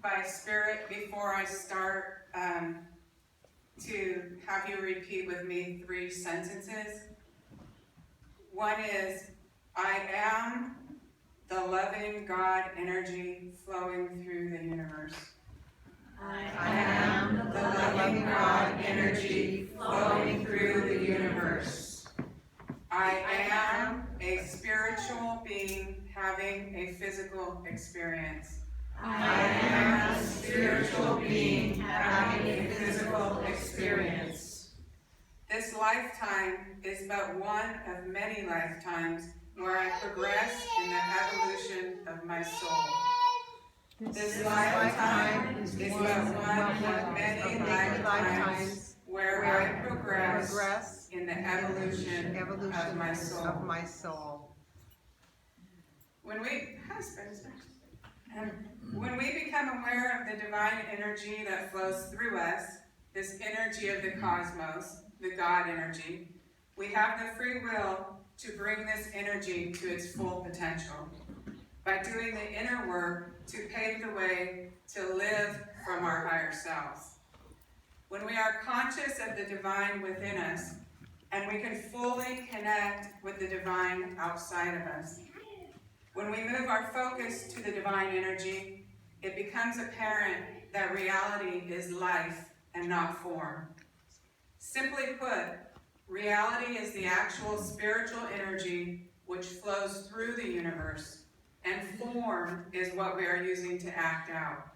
by Spirit before I start to have you repeat with me 3 sentences. One is, I am the loving God energy flowing through the universe. I am the loving God energy flowing through the universe. I am a spiritual being having a physical experience. I am a spiritual being having a physical experience. This lifetime is but one of many lifetimes where I progress in the evolution of my soul. This lifetime is but one of many lifetimes where I progress in the evolution of my soul. When we become aware of the divine energy that flows through us, this energy of the cosmos, the God energy, we have the free will to bring this energy to its full potential by doing the inner work to pave the way to live from our higher selves. When we are conscious of the divine within us, and we can fully connect with the divine outside of us. When we move our focus to the divine energy, it becomes apparent that reality is life and not form. Simply put, reality is the actual spiritual energy which flows through the universe, and form is what we are using to act out.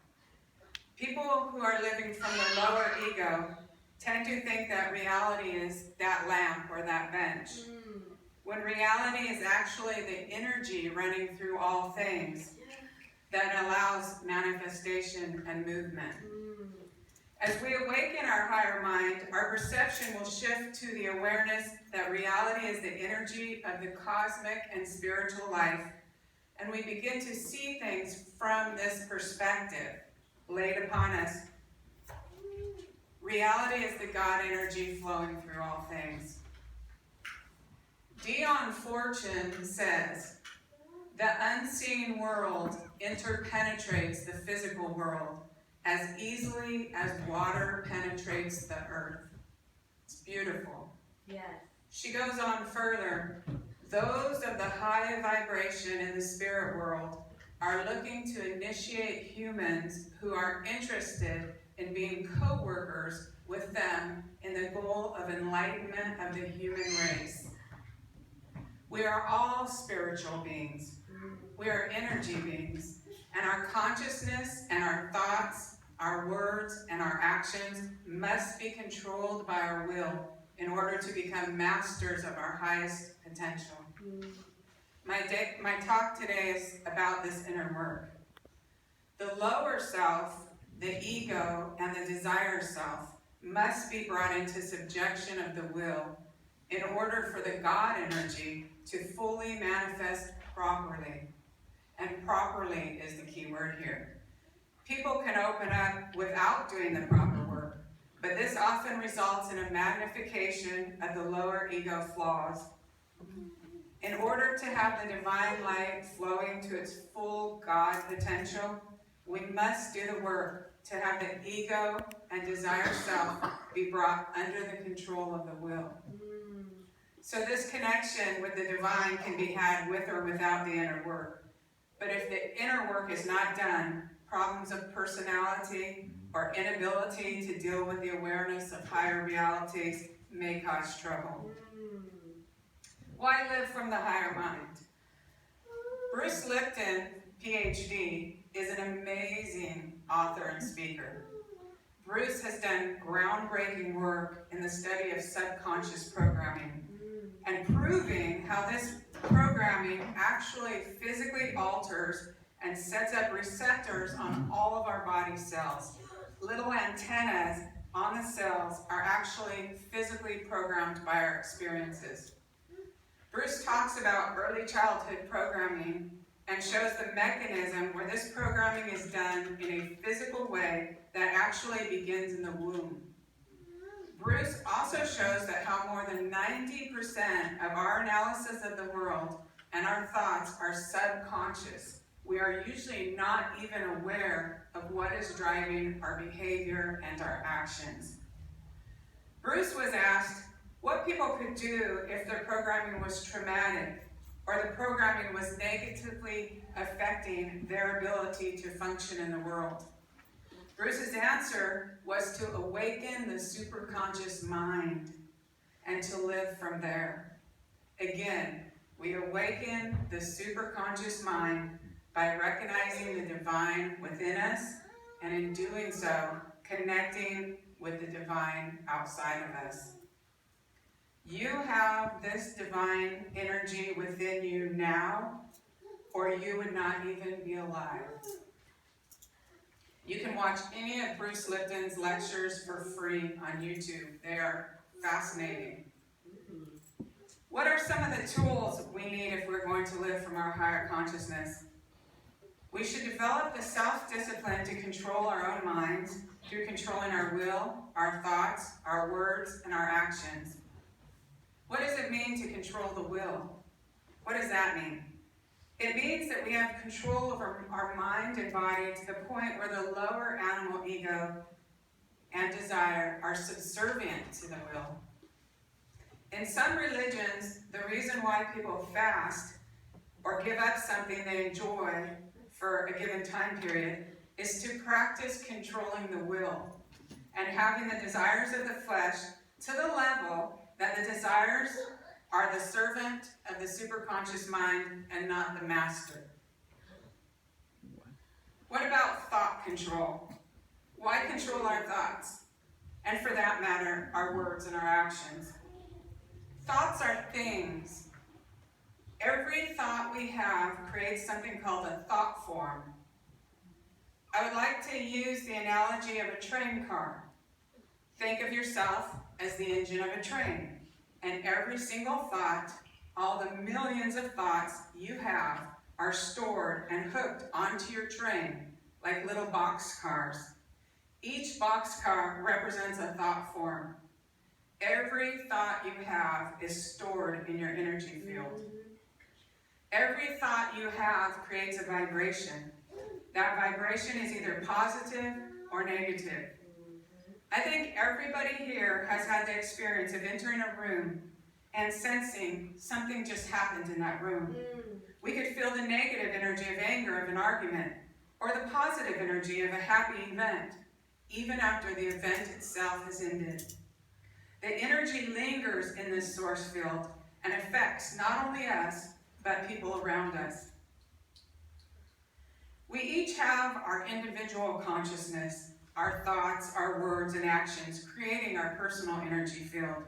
People who are living from their lower ego tend to think that reality is that lamp or that bench, when reality is actually the energy running through all things that allows manifestation and movement. As we awaken our higher mind, our perception will shift to the awareness that reality is the energy of the cosmic and spiritual life, and we begin to see things from this perspective laid upon us. Reality is the God energy flowing through all things. Dion Fortune says, the unseen world interpenetrates the physical world as easily as water penetrates the earth. It's beautiful. Yes. She goes on further, those of the high vibration in the spirit world are looking to initiate humans who are interested in being co-workers with them in the goal of enlightenment of the human race. We are all spiritual beings. We are energy beings, and our consciousness and our thoughts, our words, and our actions must be controlled by our will in order to become masters of our highest potential. My talk today is about this inner work. The lower self, the ego, and the desire self must be brought into subjection of the will in order for the God energy to fully manifest properly. And properly is the key word here. People can open up without doing the proper work, but this often results in a magnification of the lower ego flaws. In order to have the divine light flowing to its full God potential, we must do the work to have the ego and desire self be brought under the control of the will. So this connection with the divine can be had with or without the inner work. But if the inner work is not done, problems of personality or inability to deal with the awareness of higher realities may cause trouble. Why live from the higher mind? Bruce Lipton, PhD, is an amazing author and speaker. Bruce has done groundbreaking work in the study of subconscious programming and proving how this programming actually physically alters and sets up receptors on all of our body cells. Little antennas on the cells are actually physically programmed by our experiences. Bruce talks about early childhood programming and shows the mechanism where this programming is done in a physical way that actually begins in the womb. Bruce also shows that how more than 90% of our analysis of the world and our thoughts are subconscious, we are usually not even aware of what is driving our behavior and our actions. Bruce was asked what people could do if their programming was traumatic or the programming was negatively affecting their ability to function in the world. Bruce's answer was to awaken the superconscious mind and to live from there. Again, we awaken the superconscious mind by recognizing the divine within us, and in doing so, connecting with the divine outside of us. You have this divine energy within you now, or you would not even be alive. You can watch any of Bruce Lipton's lectures for free on YouTube. They are fascinating. What are some of the tools we need if we're going to live from our higher consciousness? We should develop the self-discipline to control our own minds through controlling our will, our thoughts, our words, and our actions. What does it mean to control the will? What does that mean? It means that we have control over our mind and body to the point where the lower animal ego and desire are subservient to the will. In some religions, the reason why people fast or give up something they enjoy for a given time period is to practice controlling the will and having the desires of the flesh to the level that the desires are the servant of the superconscious mind and not the master. What about thought control? Why control our thoughts? And for that matter, our words and our actions. Thoughts are things. Every thought we have creates something called a thought form. I would like to use the analogy of a train car. Think of yourself as the engine of a train, and every single thought, all the millions of thoughts you have, are stored and hooked onto your train like little boxcars. Each boxcar represents a thought form. Every thought you have is stored in your energy field. Every thought you have creates a vibration. That vibration is either positive or negative. I think everybody here has had the experience of entering a room and sensing something just happened in that room. We could feel the negative energy of anger of an argument, or the positive energy of a happy event, even after the event itself has ended. The energy lingers in this source field and affects not only us, but people around us. We each have our individual consciousness, our thoughts, our words, and actions, creating our personal energy field.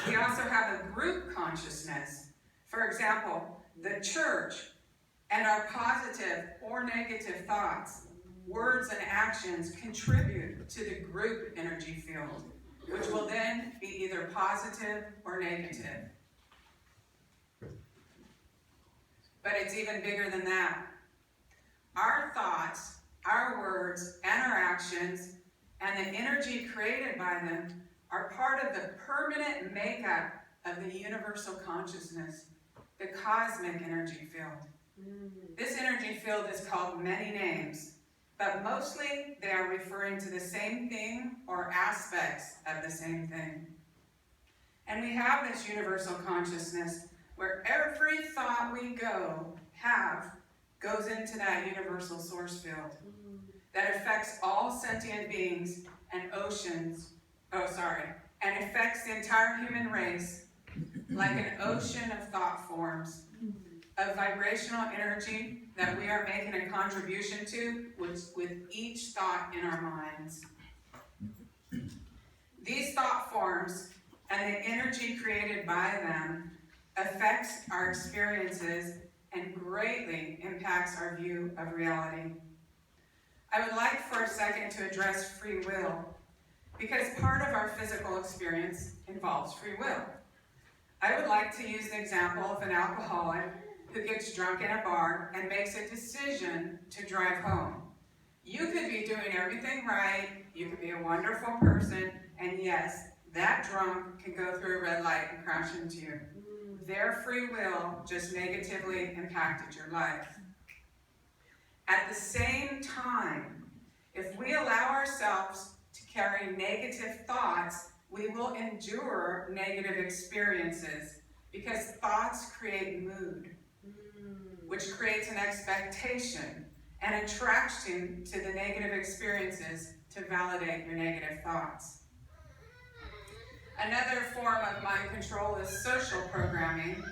We also have a group consciousness. For example, the church, and our positive or negative thoughts, words, and actions contribute to the group energy field, which will then be either positive or negative. But it's even bigger than that. Our thoughts, our words, and our actions, and the energy created by them are part of the permanent makeup of the universal consciousness, the cosmic energy field. This energy field is called many names, but mostly they are referring to the same thing or aspects of the same thing. And we have this universal consciousness where every thought we have goes into that universal source field that affects all sentient beings and and affects the entire human race like an ocean of thought forms, of vibrational energy that we are making a contribution to with each thought in our minds. These thought forms and the energy created by them affects our experiences and greatly impacts our view of reality. I would like for a second to address free will, because part of our physical experience involves free will. I would like to use the example of an alcoholic who gets drunk in a bar and makes a decision to drive home. You could be doing everything right, you could be a wonderful person, and yes, that drunk can go through a red light and crash into you. Their free will just negatively impacted your life. At the same time, if we allow ourselves to carry negative thoughts, we will endure negative experiences because thoughts create mood, which creates an expectation and attraction to the negative experiences to validate your negative thoughts. Another form of mind control is social programming,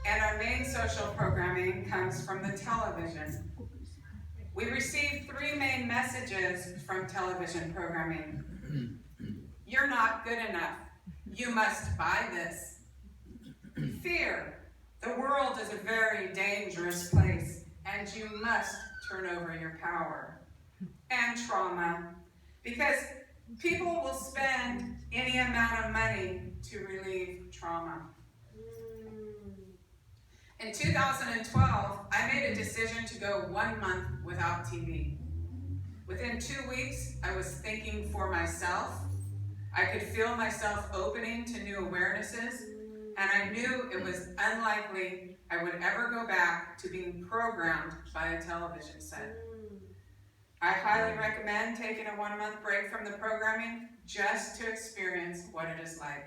and our main social programming comes from the television. We receive three main messages from television programming. You're not good enough. You must buy this. Fear. The world is a very dangerous place, and you must turn over your power. And trauma. Because people will spend any amount of money to relieve trauma. In 2012, I made a decision to go 1 month without TV. Within 2 weeks, I was thinking for myself. I could feel myself opening to new awarenesses, and I knew it was unlikely I would ever go back to being programmed by a television set. I highly recommend taking a 1 month break from the programming just to experience what it is like.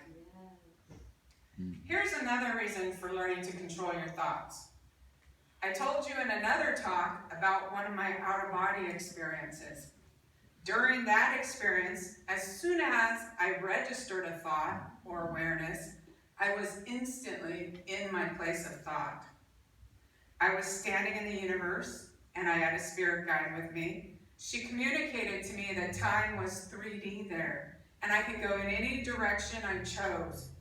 Here's another reason for learning to control your thoughts. I told you in another talk about one of my out-of-body experiences. During that experience, as soon as I registered a thought or awareness, I was instantly in my place of thought. I was standing in the universe, and I had a spirit guide with me. She communicated to me that time was 3D there, and I could go in any direction I chose.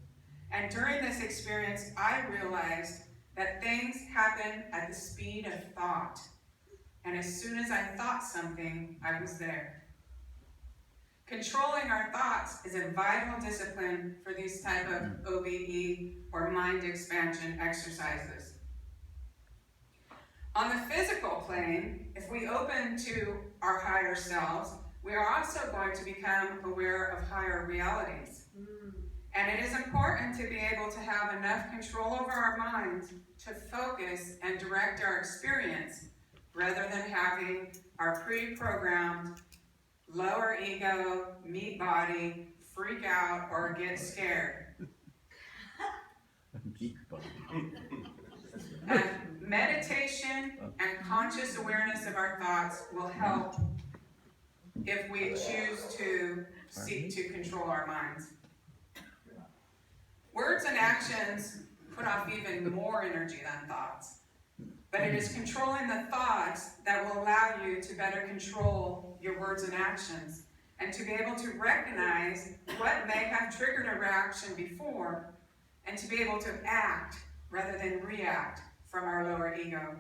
And during this experience, I realized that things happen at the speed of thought. And as soon as I thought something, I was there. Controlling our thoughts is a vital discipline for these type of OBE or mind expansion exercises. On the physical plane, if we open to our higher selves, we are also going to become aware of higher realities. And it is important to be able to have enough control over our minds to focus and direct our experience rather than having our pre-programmed lower ego, meat body, freak out, or get scared. Meditation and conscious awareness of our thoughts will help if we choose to seek to control our minds. Words and actions put off even more energy than thoughts. But it is controlling the thoughts that will allow you to better control your words and actions, and to be able to recognize what may have triggered a reaction before, and to be able to act rather than react from our lower ego.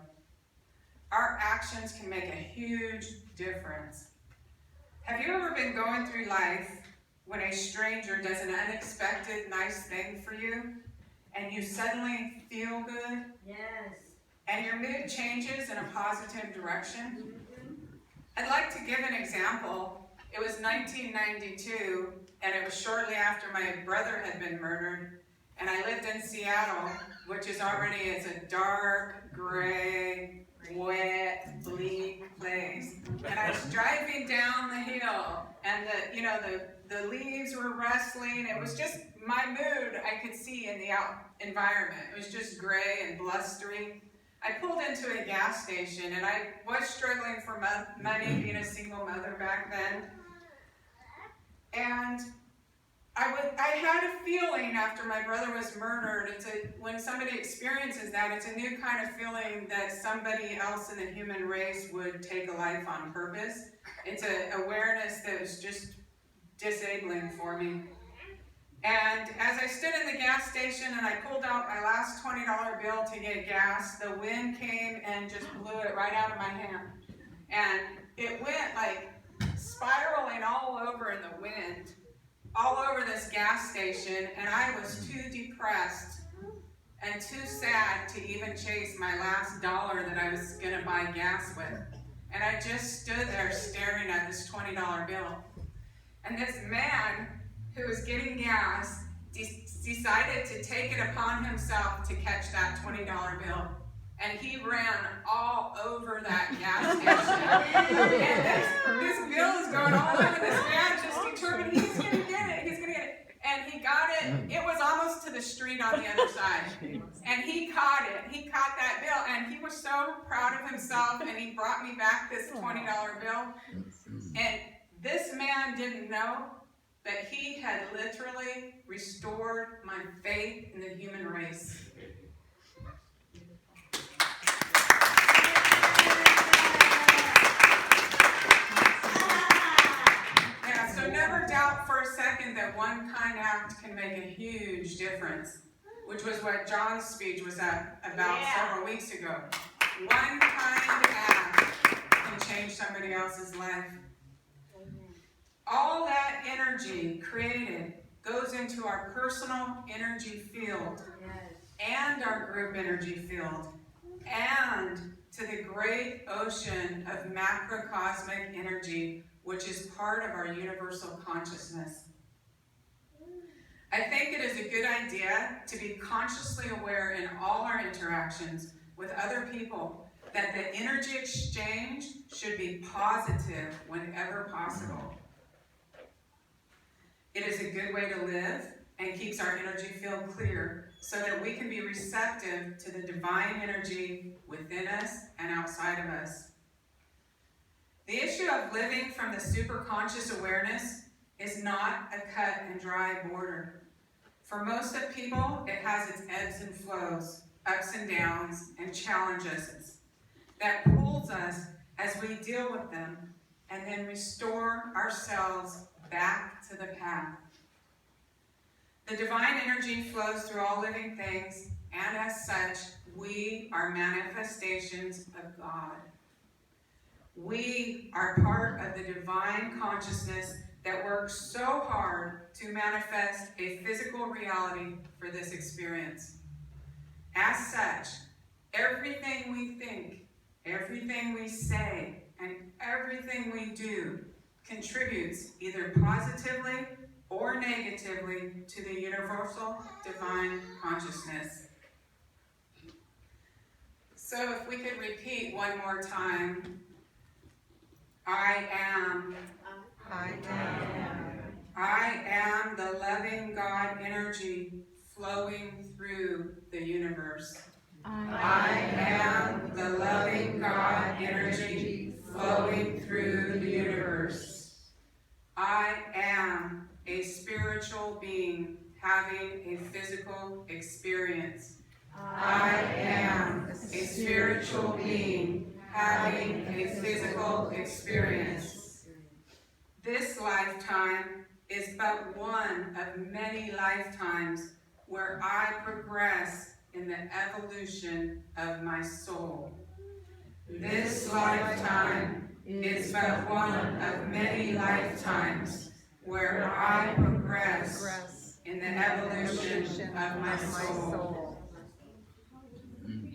Our actions can make a huge difference. Have you ever been going through life when a stranger does an unexpected nice thing for you, and you suddenly feel good? Yes. And your mood changes in a positive direction? I'd like to give an example. It was 1992, and it was shortly after my brother had been murdered, and I lived in Seattle, which is already a dark, gray, wet, bleak place. And I was driving down the hill, and the leaves were rustling. It was just my mood I could see in the environment. It was just gray and blustery. I pulled into a gas station, and I was struggling for money, being a single mother back then. And I had a feeling after my brother was murdered. When somebody experiences that, it's a new kind of feeling that somebody else in the human race would take a life on purpose. It's an awareness that was just disabling for me. And as I stood in the gas station and I pulled out my last $20 bill to get gas, the wind came and just blew it right out of my hand. And it went like spiraling all over in the wind, all over this gas station, and I was too depressed and too sad to even chase my last dollar that I was gonna buy gas with. And I just stood there staring at this $20 bill. And this man who was getting gas decided to take it upon himself to catch that $20 bill. and he ran all over that gas station. And this bill is going all over. This man just determined he's going to get it. He's going to get it. And he got it. It was almost to the street on the other side. And he caught it. He caught that bill. And he was so proud of himself. And he brought me back this $20 bill. And this man didn't know that he had literally restored my faith in the human race. Yeah, so never doubt for a second that one kind act can make a huge difference, which was what John's speech was about several weeks ago. One kind act can change somebody else's life. All that energy created goes into our personal energy field and our group energy field and to the great ocean of macrocosmic energy, which is part of our universal consciousness. I think it is a good idea to be consciously aware in all our interactions with other people that the energy exchange should be positive whenever possible. It is a good way to live and keeps our energy field clear so that we can be receptive to the divine energy within us and outside of us. The issue of living from the superconscious awareness is not a cut and dry border. For most of people, it has its ebbs and flows, ups and downs, and challenges that pulls us as we deal with them and then restore ourselves back to the path. The divine energy flows through all living things, and as such, we are manifestations of God. We are part of the divine consciousness that works so hard to manifest a physical reality for this experience. As such, everything we think, everything we say, and everything we do contributes either positively or negatively to the universal divine consciousness. So if we could repeat one more time, I am. I am. I am the loving God energy flowing through the universe. I am the loving God energy flowing through the universe. I am a spiritual being having a physical experience. I am a spiritual being having a physical experience. This lifetime is but one of many lifetimes where I progress in the evolution of my soul. This lifetime is but one of many lifetimes where I progress in the evolution of my soul.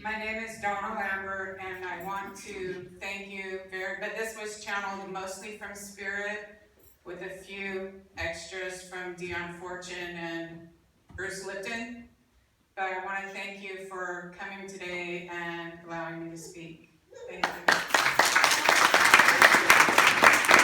My name is Donna Lambert, and I want to thank you but this was channeled mostly from Spirit with a few extras from Dion Fortune and Bruce Lipton. But I want to thank you for coming today and allowing me to speak. Thank you.